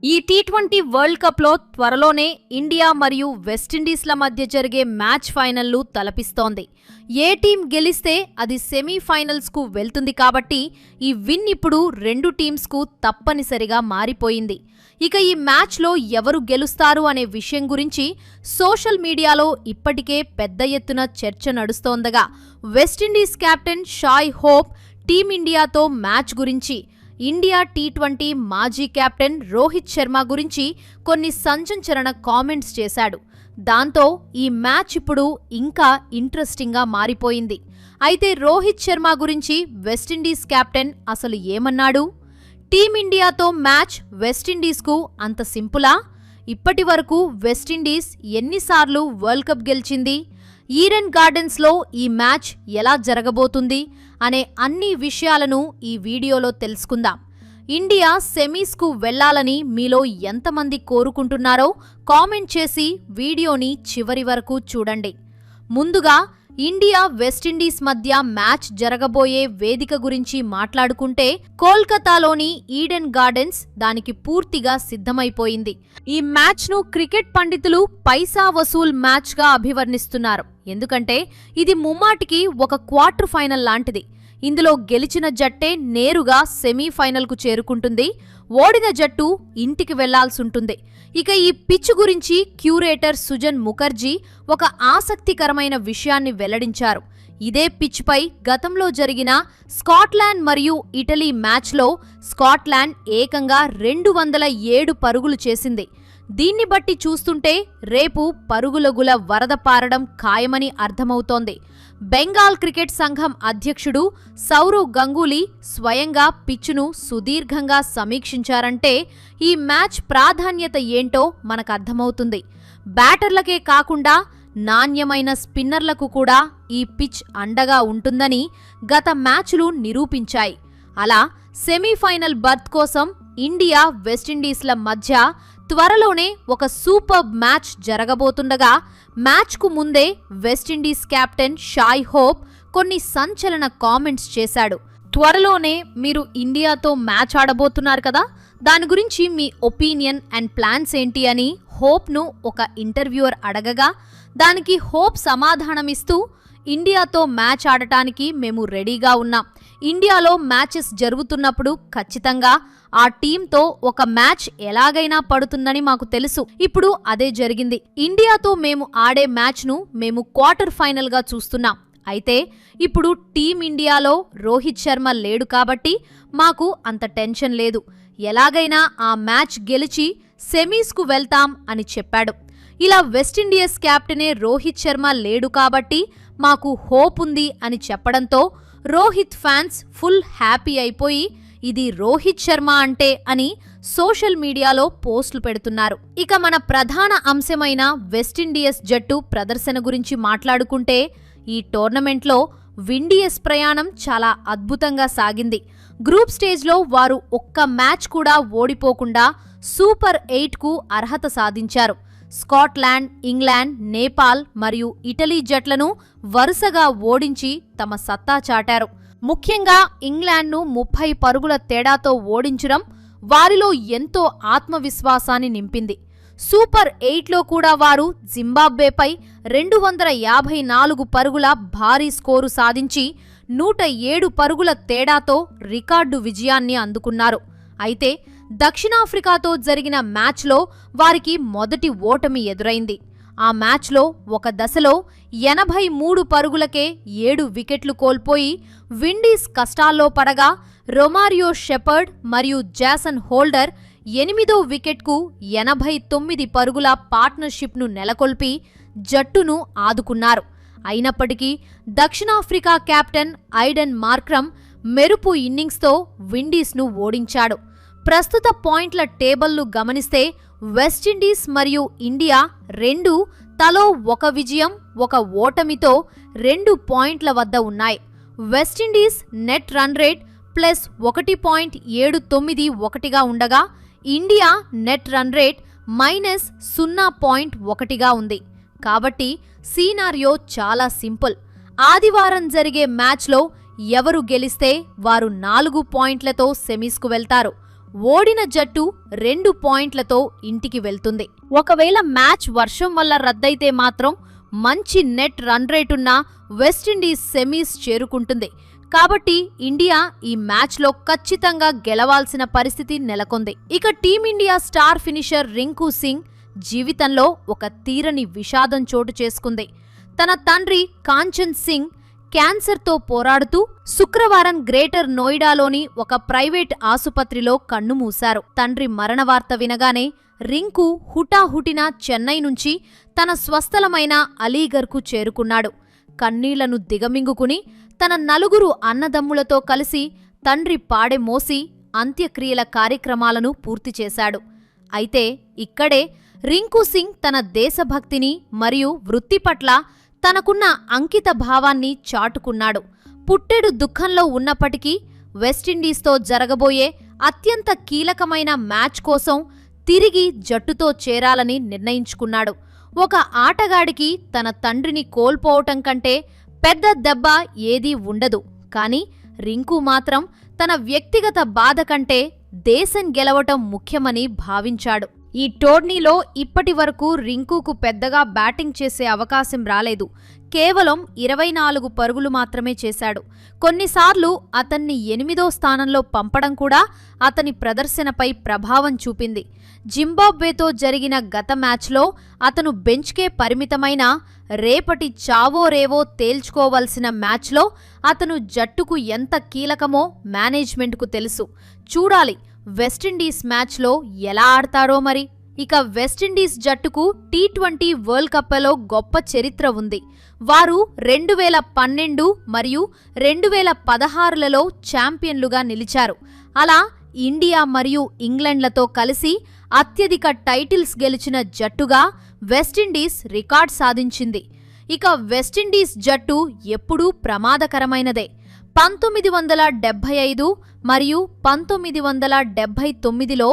ఈ T20 world కప్లో త్వరలోనే ఇండియా మరియు వెస్టిండీస్ల మధ్య జరిగే మ్యాచ్ ఫైనల్లు తలపిస్తోంది. ఏ టీం గెలిస్తే అది సెమీఫైనల్స్కు వెళ్తుంది కాబట్టి ఈ విన్ ఇప్పుడు రెండు టీమ్స్కు తప్పనిసరిగా మారిపోయింది. ఇక ఈ మ్యాచ్లో ఎవరు గెలుస్తారు అనే విషయం గురించి సోషల్ మీడియాలో ఇప్పటికే పెద్ద ఎత్తున చర్చ నడుస్తోందగా వెస్టిండీస్ కెప్టెన్ షాయ్ హోప్ టీమిండియాతో మ్యాచ్ గురించి, ఇండియా టీ20 మాజీ కెప్టెన్ రోహిత్ శర్మ గురించి కొన్ని సంచలన కామెంట్స్ చేశాడు. దాంతో ఈ మ్యాచ్ ఇప్పుడు ఇంకా ఇంట్రెస్టింగ్గా మారిపోయింది. అయితే రోహిత్ శర్మ గురించి వెస్టిండీస్ కెప్టెన్ అసలు ఏమన్నాడు? టీమిండియాతో మ్యాచ్ వెస్టిండీస్కు అంత సింపులా? ఇప్పటి వరకు వెస్టిండీస్ ఎన్నిసార్లు వరల్డ్ కప్ గెలిచింది? ఈడెన్ గార్డెన్స్లో ఈ మ్యాచ్ ఎలా జరగబోతుంది అనే అన్ని విషయాలను ఈ వీడియోలో తెలుసుకుందాం. ఇండియా సెమీస్కు వెళ్లాలని మీలో ఎంతమంది కోరుకుంటున్నారో కామెంట్ చేసి వీడియోని చివరి వరకు చూడండి. ముందుగా ఇండియా వెస్టిండీస్ మధ్య మ్యాచ్ జరగబోయే వేదిక గురించి మాట్లాడుకుంటే కోల్కతాలోని ఈడెన్ గార్డెన్స్ దానికి పూర్తిగా సిద్ధమైపోయింది. ఈ మ్యాచ్ను క్రికెట్ పండితులు పైసా వసూల్ మ్యాచ్గా అభివర్ణిస్తున్నారు. ఎందుకంటే ఇది ముమ్మాటికి ఒక క్వార్టర్ ఫైనల్ లాంటిది. ఇందులో గెలిచిన జట్టే నేరుగా సెమీఫైనల్కు చేరుకుంటుంది. ఓడిన జట్టు ఇంటికి వెళ్లాల్సుంటుంది. ఇక ఈ పిచ్ గురించి క్యూరేటర్ సుజన్ ముఖర్జీ ఒక ఆసక్తికరమైన విషయాన్ని వెల్లడించారు. ఇదే పిచ్పై గతంలో జరిగిన స్కాట్లాండ్ మరియు ఇటలీ మ్యాచ్లో స్కాట్లాండ్ ఏకంగా 207 పరుగులు చేసింది. దీన్ని బట్టి చూస్తుంటే రేపు పరుగుల వరద పారడం ఖాయమని అర్థమవుతోంది. బెంగాల్ క్రికెట్ సంఘం అధ్యక్షుడు సౌరవ్ గంగూలీ స్వయంగా పిచ్చును సుదీర్ఘంగా సమీక్షించారంటే ఈ మ్యాచ్ ప్రాధాన్యత ఏంటో మనకర్థమవుతుంది. బ్యాటర్లకే కాకుండా నాణ్యమైన స్పిన్నర్లకు కూడా ఈ పిచ్ అండగా ఉంటుందని గత మ్యాచ్లు నిరూపించాయి. అలా సెమీఫైనల్ బర్త్ కోసం ఇండియా వెస్టిండీస్ల మధ్య త్వరలోనే ఒక సూపర్ మ్యాచ్ జరగబోతుండగా మ్యాచ్కు ముందే వెస్టిండీస్ కెప్టెన్ షాయ్ హోప్ కొన్ని సంచలన కామెంట్స్ చేశాడు. త్వరలోనే మీరు ఇండియాతో మ్యాచ్ ఆడబోతున్నారు కదా, దాని గురించి మీ ఒపీనియన్ అండ్ ప్లాన్స్ ఏంటి అని హోప్ను ఒక ఇంటర్వ్యూయర్ అడగగా దానికి హోప్ సమాధానమిస్తూ, ఇండియాతో మ్యాచ్ ఆడటానికి మేము రెడీగా ఉన్నాం. ఇండియాలో మ్యాచెస్ జరుగుతున్నప్పుడు ఖచ్చితంగా ఆ టీంతో ఒక మ్యాచ్ ఎలాగైనా పడుతుందని మాకు తెలుసు. ఇప్పుడు అదే జరిగింది. ఇండియాతో మేము ఆడే మ్యాచ్ను మేము క్వార్టర్ ఫైనల్గా చూస్తున్నాం. అయితే ఇప్పుడు టీమిండియాలో రోహిత్ శర్మ లేడు కాబట్టి మాకు అంత టెన్షన్ లేదు. ఎలాగైనా ఆ మ్యాచ్ గెలిచి సెమీస్కు వెళ్తాం అని చెప్పాడు. ఇలా వెస్టిండీస్ కెప్టెనే రోహిత్ శర్మ లేడు కాబట్టి మాకు హోప్ ఉంది అని చెప్పడంతో రోహిత్ ఫ్యాన్స్ ఫుల్ హ్యాపీ అయిపోయి ఇది రోహిత్ శర్మ అంటే అని సోషల్ మీడియాలో పోస్టులు పెడుతున్నారు. ఇక మన ప్రధాన అంశమైన వెస్టిండీస్ జట్టు ప్రదర్శన గురించి మాట్లాడుకుంటే ఈ టోర్నమెంట్లో విండీస్ ప్రయాణం చాలా అద్భుతంగా సాగింది. గ్రూప్ స్టేజ్లో వారు ఒక్క మ్యాచ్ కూడా ఓడిపోకుండా సూపర్ 8కు అర్హత సాధించారు. స్కాట్లాండ్, ఇంగ్లాండ్, నేపాల్ మరియు ఇటలీ జట్లను వరుసగా ఓడించి తమ సత్తా చాటారు. ముఖ్యంగా ఇంగ్లాండ్ను 30 పరుగుల తేడాతో ఓడించడం వారిలో ఎంతో ఆత్మవిశ్వాసాన్ని నింపింది. సూపర్ 8లో కూడా వారు జింబాబ్వేపై 254 పరుగుల భారీ స్కోరు సాధించి 107 పరుగుల తేడాతో రికార్డు విజయాన్ని అందుకున్నారు. అయితే దక్షిణాఫ్రికాతో జరిగిన మ్యాచ్లో వారికి మొదటి ఓటమి ఎదురైంది. ఆ మ్యాచ్లో ఒక దశలో 83 పరుగులకే 7 వికెట్లు కోల్పోయి విండీస్ కష్టాల్లో పడగా రొమారియో షెపర్డ్ మరియు జాసన్ హోల్డర్ 8వ వికెట్కు 89 పరుగుల పార్ట్నర్షిప్ను నెలకొల్పి జట్టును ఆదుకున్నారు. అయినప్పటికీ దక్షిణాఫ్రికా కెప్టెన్ ఐడెన్ మార్క్రమ్ మెరుపు ఇన్నింగ్స్తో విండీస్ను ఓడించాడు. ప్రస్తుత పాయింట్ల టేబుల్ను గమనిస్తే వెస్టిండీస్ మరియు ఇండియా రెండూ తలో ఒక విజయం, ఒక ఓటమితో 2 పాయింట్ల వద్ద ఉన్నాయి. వెస్టిండీస్ నెట్ రన్ రేట్ +1.791గా ఉండగా ఇండియా నెట్ రన్ రేట్ -0.1గా ఉంది. కాబట్టి సీనారియో చాలా సింపుల్. ఆదివారం జరిగే మ్యాచ్లో ఎవరు గెలిస్తే వారు 4 పాయింట్లతో సెమీస్కు వెళ్తారు. ఓడిన జట్టు 2 పాయింట్లతో ఇంటికి వెళ్తుంది. ఒకవేళ మ్యాచ్ వర్షం వల్ల రద్దయితే మాత్రం మంచి నెట్ రన్ రేటున్న వెస్టిండీస్ సెమీస్ చేరుకుంటుంది. కాబట్టి ఇండియా ఈ మ్యాచ్లో ఖచ్చితంగా గెలవాల్సిన పరిస్థితి నెలకొంది. ఇక team India star finisher Rinku Singh జీవితంలో ఒక తీరని విషాదం చోటు చేసుకుంది. తన తండ్రి కాంచన్ సింగ్ క్యాన్సర్తో పోరాడుతూ శుక్రవారం గ్రేటర్ నోయిడాలోని ఒక ప్రైవేట్ ఆసుపత్రిలో కన్నుమూశారు. తండ్రి మరణ వార్త వినగానే రింకు హుటాహుటిన చెన్నై నుంచి తన స్వస్థలమైన అలీగర్కు చేరుకున్నాడు. కన్నీళ్లను దిగమింగుకుని తన 4 అన్నదమ్ములతో కలిసి తండ్రి పాడె మోసి అంత్యక్రియల కార్యక్రమాలను పూర్తి చేశాడు. అయితే ఇక్కడే రింకు సింగ్ తన దేశభక్తిని మరియు వృత్తి పట్ల తనకున్న అంకిత భావాన్ని చాటుకున్నాడు. పుట్టెడు దుఃఖంలో ఉన్నప్పటికీ వెస్టిండీస్తో జరగబోయే అత్యంత కీలకమైన మ్యాచ్ కోసం తిరిగి జట్టుతో చేరాలని నిర్ణయించుకున్నాడు. ఒక ఆటగాడికి తన తండ్రిని కోల్పోవటం కంటే పెద్ద దెబ్బ ఏదీ ఉండదు. కానీ రింకు మాత్రం తన వ్యక్తిగత బాధ కంటే దేశం గెలవటం ముఖ్యమని భావించాడు. ఈ టోర్నీలో ఇప్పటి వరకు రింకుకు పెద్దగా బ్యాటింగ్ చేసే అవకాశం రాలేదు. కేవలం 24 పరుగులు మాత్రమే చేశాడు. కొన్నిసార్లు అతన్ని 8వ స్థానంలో పంపడం కూడా అతని ప్రదర్శనపై ప్రభావం చూపింది. జింబాబ్వేతో జరిగిన గత మ్యాచ్లో అతను బెంచ్కే పరిమితమైన రేపటి చావో రేవో తేల్చుకోవలసిన మ్యాచ్లో అతను జట్టుకు ఎంత కీలకమో మేనేజ్మెంట్కు తెలుసు. చూడాలి వెస్టిండీస్ మ్యాచ్లో ఎలా ఆడతారో మరి. ఇక వెస్టిండీస్ జట్టుకు టీ20 వరల్డ్ కప్లో గొప్ప చరిత్ర ఉంది. వారు 2012 మరియు 2016లలో ఛాంపియన్లుగా నిలిచారు. అలా ఇండియా మరియు ఇంగ్లాండ్లతో కలిసి అత్యధిక టైటిల్స్ గెలిచిన జట్టుగా వెస్టిండీస్ రికార్డ్ సాధించింది. ఇక వెస్టిండీస్ జట్టు ఎప్పుడూ ప్రమాదకరమైనదే. 1975 మరియు 1979లో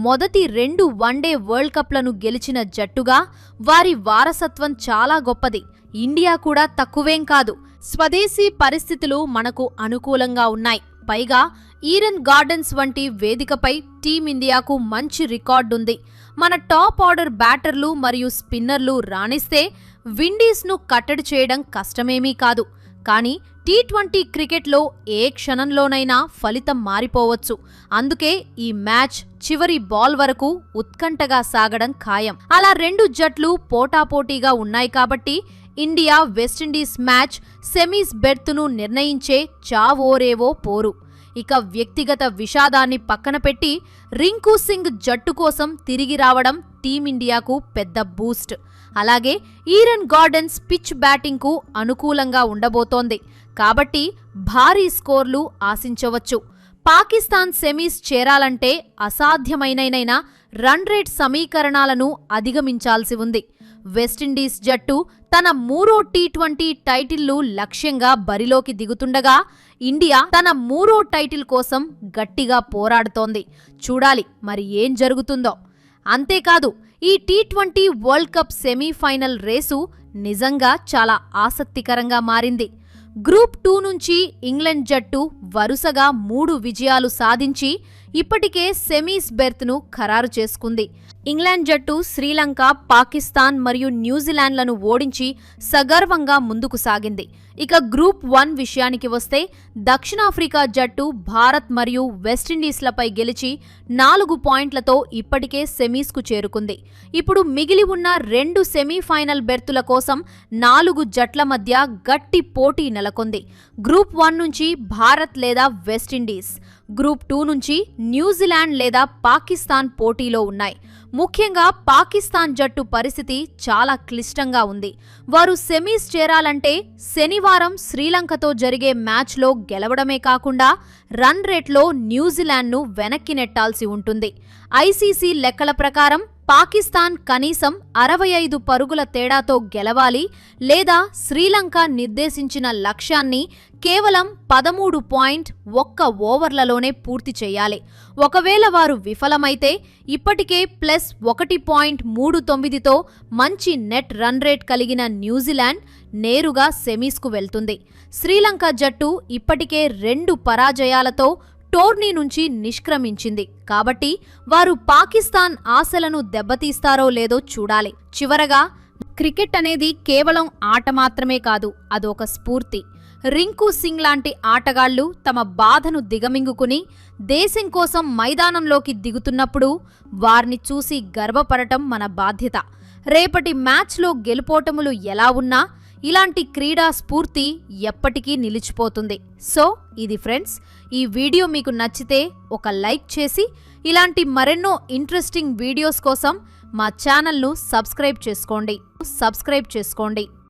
మొదటి 2 వన్డే వరల్డ్ కప్లను గెలిచిన జట్టుగా వారి వారసత్వం చాలా గొప్పది. ఇండియా కూడా తక్కువేం కాదు. స్వదేశీ పరిస్థితులు మనకు అనుకూలంగా ఉన్నాయి. పైగా ఈడెన్ గార్డెన్స్ వంటి వేదికపై టీమిండియాకు మంచి రికార్డుంది. మన టాప్ ఆర్డర్ బ్యాటర్లు మరియు స్పిన్నర్లు రాణిస్తే విండీస్ను కట్టడి చేయడం కష్టమేమీ కాదు. కానీ టీ20 క్రికెట్లో ఏ క్షణంలోనైనా ఫలితం మారిపోవచ్చు. అందుకే ఈ మ్యాచ్ చివరి బాల్ వరకు ఉత్కంఠగా సాగడం ఖాయం. అలా 2 జట్లు పోటాపోటీగా ఉన్నాయి కాబట్టి ఇండియా వెస్టిండీస్ మ్యాచ్ సెమీస్ బెర్త్ను నిర్ణయించే చావోరేవో పోరు. ఇక వ్యక్తిగత విషాదాన్ని పక్కన పెట్టి రింకు సింగ్ జట్టు కోసం తిరిగి రావడం టీమిండియాకు పెద్ద బూస్ట్. అలాగే ఈడెన్ గార్డెన్స్ పిచ్ బ్యాటింగ్కు అనుకూలంగా ఉండబోతోంది కాబట్టి భారీ స్కోర్లు ఆశించవచ్చు. పాకిస్తాన్ సెమీస్ చేరాలంటే అసాధ్యమైనైనా రన్ రేట్ సమీకరణాలను అధిగమించాల్సి ఉంది. వెస్టిండీస్ జట్టు తన 3వ టీ20 టైటిల్లు లక్ష్యంగా బరిలోకి దిగుతుండగా ఇండియా తన 3వ టైటిల్ కోసం గట్టిగా పోరాడుతోంది. చూడాలి మరి ఏం జరుగుతుందో. అంతేకాదు ఈ T20 world cup semi-final race నిజంగా చాలా ఆసక్తికరంగా మారింది. గ్రూప్ 2 నుంచి ఇంగ్లాండ్ జట్టు వరుసగా 3 విజయాలు సాధించి ఇప్పటికే సెమీస్ బెర్త్ను ఖరారు చేసుకుంది. ఇంగ్లాండ్ జట్టు శ్రీలంక, పాకిస్తాన్ మరియు న్యూజిలాండ్లను ఓడించి సగర్వంగా ముందుకు సాగింది. ఇక గ్రూప్ 1 విషయానికి వస్తే దక్షిణాఫ్రికా జట్టు భారత్ మరియు వెస్టిండీస్లపై గెలిచి 4 పాయింట్లతో ఇప్పటికే సెమీస్కు చేరుకుంది. ఇప్పుడు మిగిలి ఉన్న 2 సెమీఫైనల్ బెర్తుల కోసం 4 జట్ల మధ్య గట్టి పోటీ నెలకొంది. గ్రూప్ 1 నుంచి భారత్ లేదా వెస్టిండీస్, గ్రూప్ 2 నుంచి న్యూజిలాండ్ లేదా పాకిస్తాన్ పోటీలో ఉన్నాయి. ముఖ్యంగా పాకిస్తాన్ జట్టు పరిస్థితి చాలా క్లిష్టంగా ఉంది. వారు సెమీస్ చేరాలంటే శనివారం శ్రీలంకతో జరిగే మ్యాచ్లో గెలవడమే కాకుండా రన్ రేట్లో న్యూజిలాండ్ను వెనక్కి నెట్టాల్సి ఉంటుంది. ఐసీసీ లెక్కల ప్రకారం పాకిస్తాన్ కనీసం 65 పరుగుల తేడాతో గెలవాలి లేదా శ్రీలంక నిర్దేశించిన లక్ష్యాన్ని కేవలం 13.1 ఓవర్లలోనే పూర్తి చేయాలి. ఒకవేళ వారు విఫలమైతే ఇప్పటికే +1.39తో మంచి నెట్ రన్ రేట్ కలిగిన న్యూజిలాండ్ నేరుగా సెమీస్కు వెళ్తుంది. శ్రీలంక జట్టు ఇప్పటికే 2 పరాజయాలతో టోర్నీ నుంచి నిష్క్రమించింది. కాబట్టి వారు పాకిస్తాన్ ఆశలను దెబ్బతీస్తారో లేదో చూడాలి. చివరగా క్రికెట్ అనేది కేవలం ఆట మాత్రమే కాదు, అదొక స్ఫూర్తి. రింకు సింగ్ లాంటి ఆటగాళ్లు తమ బాధను దిగమింగుకుని దేశం కోసం మైదానంలోకి దిగుతున్నప్పుడు వారిని చూసి గర్వపడటం మన బాధ్యత. రేపటి మ్యాచ్లో గెలుపోటములు ఎలా ఉన్నా ఇలాంటి క్రీడా స్ఫూర్తి ఎప్పటికీ నిలిచిపోతుంది. సో ఇది ఫ్రెండ్స్, ఈ వీడియో మీకు నచ్చితే ఒక లైక్ చేసి ఇలాంటి మరెన్నో ఇంట్రెస్టింగ్ వీడియోస్ కోసం మా ఛానల్ను సబ్స్క్రైబ్ చేసుకోండి.